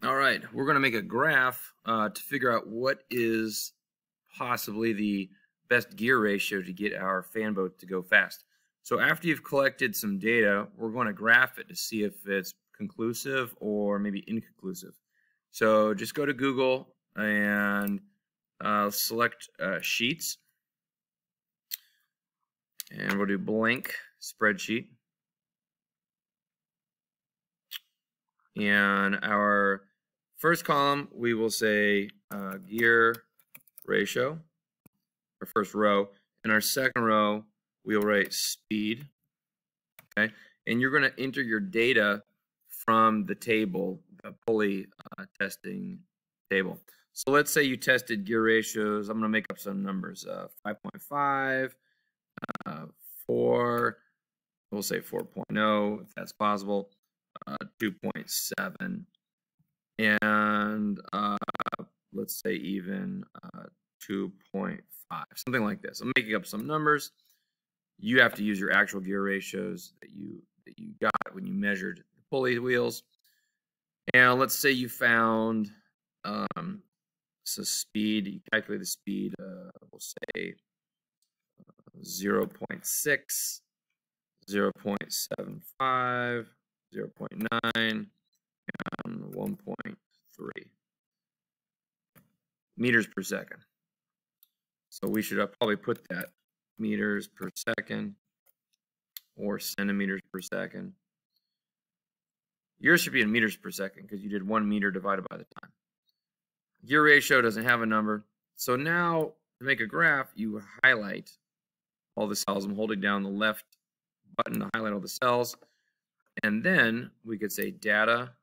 All right, we're going to make a graph to figure out what is possibly the best gear ratio to get our fan boat to go fast. So after you've collected some data, we're going to graph it to see if it's conclusive or maybe inconclusive. So just go to Google and select Sheets, and we'll do blank spreadsheet. And our first column, we will say gear ratio, our first row. In our second row, we'll write speed. Okay, and you're going to enter your data from the table, the pulley testing table. So let's say you tested gear ratios. I'm going to make up some numbers: 5.5, 4. We'll say 4.0 if that's possible. 2.7, and let's say even 2.5, something like this. I'm making up some numbers. You have to use your actual gear ratios that you got when you measured the pulley wheels. And let's say you found so speed. You calculate the speed. We'll say 0.6, 0.75. 0.9, and 1.3 meters per second. So we should probably put that meters per second or centimeters per second. Yours should be in meters per second because you did 1 meter divided by the time. Gear ratio doesn't have a number. So now to make a graph, you highlight all the cells. I'm holding down the left button to highlight all the cells. And then we could say data.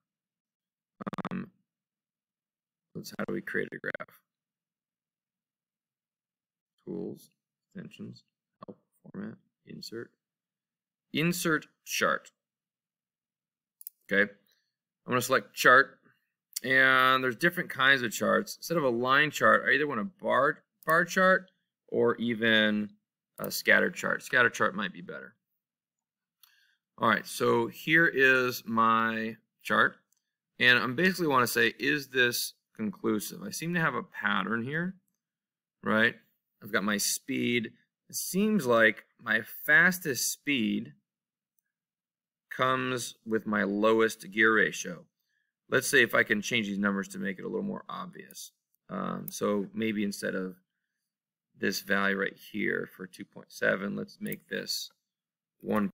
How do we create a graph? Tools, extensions, help, format, insert. Insert chart. Okay. I'm going to select chart. And there's different kinds of charts. Instead of a line chart, I either want a bar chart or even a scatter chart. Scatter chart might be better. All right, so here is my chart, and I basically want to say, is this conclusive? I seem to have a pattern here, right? I've got my speed. It seems like my fastest speed comes with my lowest gear ratio. Let's say if I can change these numbers to make it a little more obvious. So maybe instead of this value right here for 2.7, let's make this 1.0.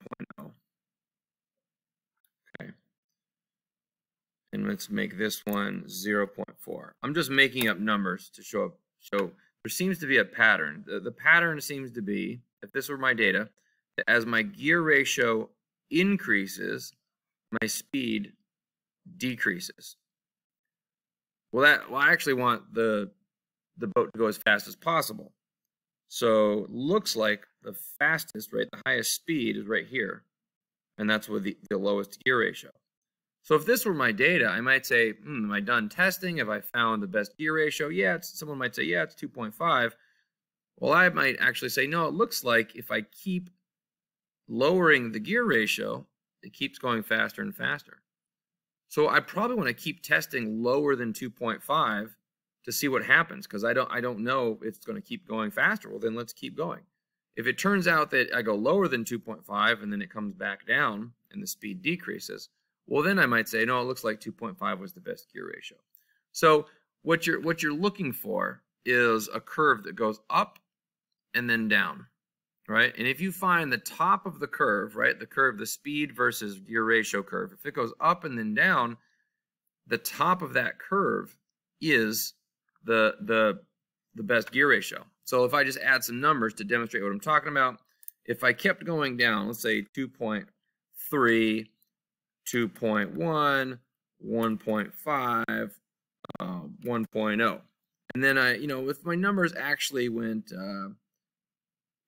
Okay. And let's make this one 0.4. I'm just making up numbers to show there seems to be a pattern. The pattern seems to be, if this were my data, that as my gear ratio increases, my speed decreases. Well, I actually want the boat to go as fast as possible. So looks like the fastest, right, the highest speed is right here. And that's with the lowest gear ratio. So if this were my data, I might say, am I done testing? Have I found the best gear ratio? Yeah, someone might say, yeah, it's 2.5. Well, I might actually say, no, it looks like if I keep lowering the gear ratio, it keeps going faster and faster. So I probably want to keep testing lower than 2.5 to see what happens, because I don't know if it's going to keep going faster. Well, then let's keep going. If it turns out that I go lower than 2.5 and then it comes back down and the speed decreases, well, then I might say, no, it looks like 2.5 was the best gear ratio. So what you're looking for is a curve that goes up and then down, right? And if you find the top of the curve, right, the speed versus gear ratio curve, if it goes up and then down, the top of that curve is the best gear ratio. So if I just add some numbers to demonstrate what I'm talking about, if I kept going down, let's say 2.3, 2.1, 1.5, 1.0. And then if my numbers actually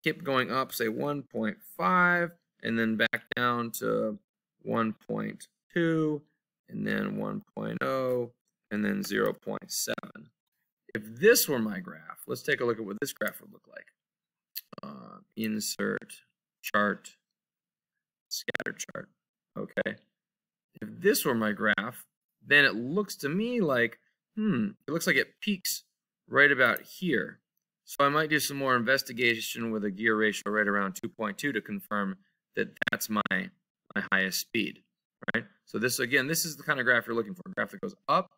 kept going up, say 1.5, and then back down to 1.2, and then 1.0, and then 0.7. If this were my graph, let's take a look at what this graph would look like. Insert chart, scatter chart. Okay. If this were my graph, then it looks to me like, it looks like it peaks right about here. So I might do some more investigation with a gear ratio right around 2.2 to confirm that that's my highest speed, right? So this, again, this is the kind of graph you're looking for, a graph that goes up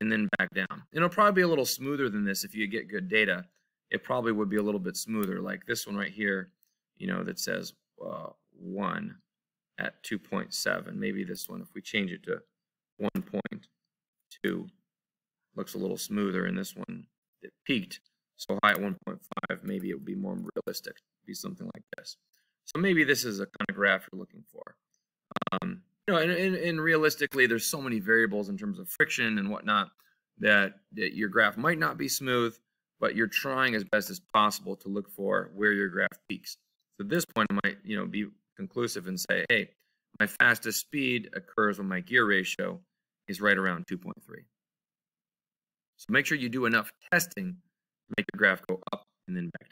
and then back down. It'll probably be a little smoother than this if you get good data. It probably would be a little bit smoother, like this one right here, you know, that says 1 at 2.7. Maybe this one, if we change it to 1.2, looks a little smoother, and this one, it peaked so high at 1.5, maybe it would be more realistic, be something like this. So maybe this is a kind of graph you're looking for. You know, and realistically, there's so many variables in terms of friction and whatnot that your graph might not be smooth, but you're trying as best as possible to look for where your graph peaks. So at this point, it might, you know, be conclusive and say, hey, my fastest speed occurs when my gear ratio is right around 2.3. So make sure you do enough testing to make the graph go up and then back down.